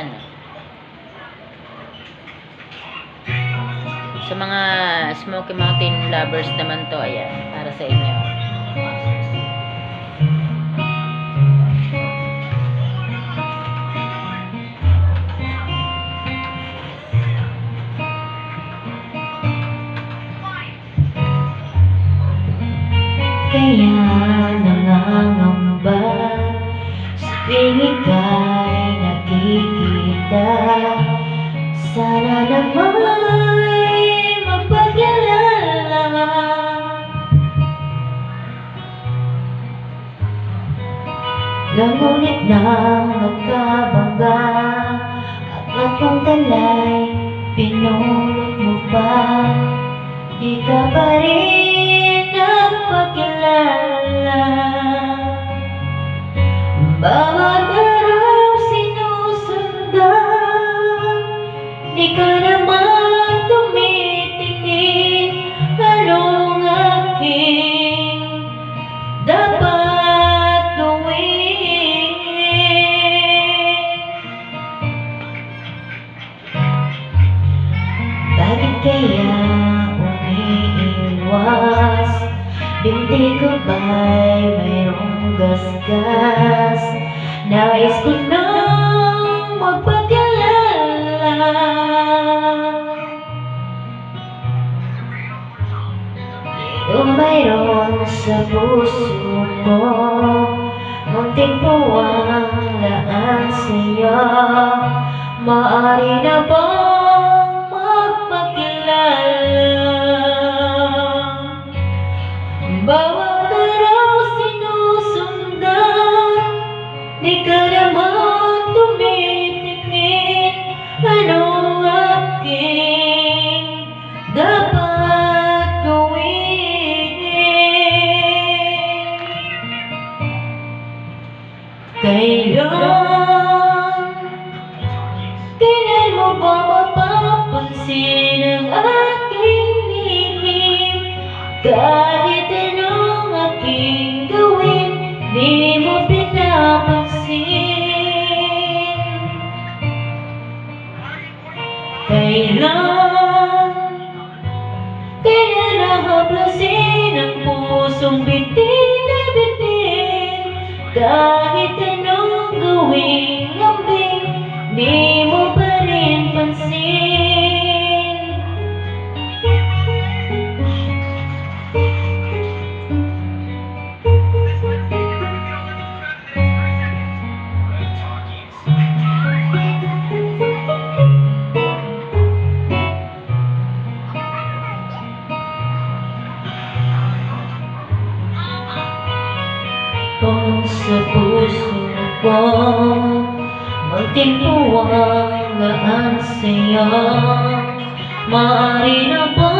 Ayan. Sa mga Smoky Mountain lovers naman to, ayan, para sa inyo. Kaya nangangamba sa tuwing ika'y nakikita. Sana nama'y mapagkalala. Ngunit nang magkabangga, aklat kong talay, pinulot mo pa. Di ka pa rin nagpakilala. Bawat araw sinusundan, di ka naman tumitingin. Anong aking dapat gawin? Bakit kaya umiiwas? Binti ko ba'y mayroong gasgas? Nais ko nang magpakilala. Ito mayroon sa puso ko, munting puwalaan sa'yo. Maaari na bang magpakilala? Bawat araw sinusundan, di ka naman tumitingin. Anong aking dapat gawin? Kailan mo ba mapapansin ang aking lihim? Kahit anong aking gawin, di mo pinapansin. Kailan nahaplasin ang pusong bitin na bitin? Kahit anong gawing lambing, di mo pa rin pansin. Kung sa puso ko munting puwalaan sa'yo, maaari na ba